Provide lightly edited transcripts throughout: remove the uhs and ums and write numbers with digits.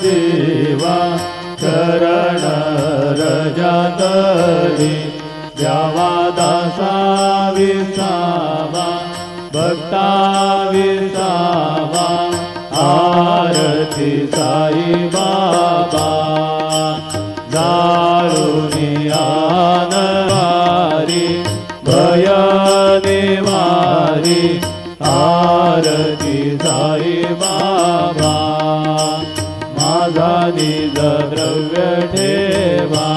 जीवा चरण रजतली द्यावा दासा विसावा भक्ता विसावा आरती साई बाबा दारुणी आनवारी भय निवारी आरती साई बाबा माझा निज द्रव्य ठेवा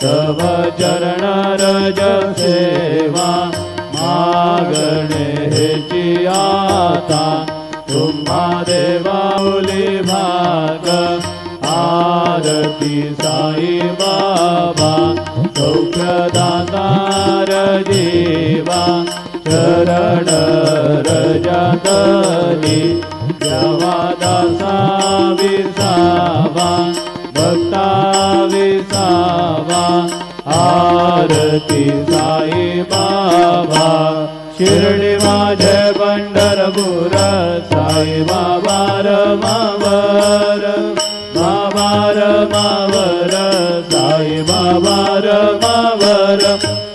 तव चरण रज सेवा मागणे हेची आता तुम्हा देवाउली भाग आरती साई बाबा सौख्यदातार जीवा चरण रजतली द्यावा दासा विसावा भक्ता विसावा आरती साई बाबा शिर्डी माझे पंढरपूर साई बाबा रमावर बाबा रमावर साई बाबा रमावर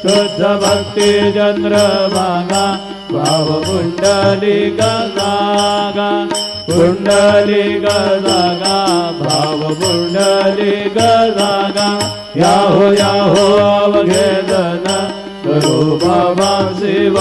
शुद्ध भक्ती चंद्रभागा भाव कुंडली गजागा कुंडली गजागा भाव कुंडली गजागा याहो याहो अवघे जन करू बाबा शिव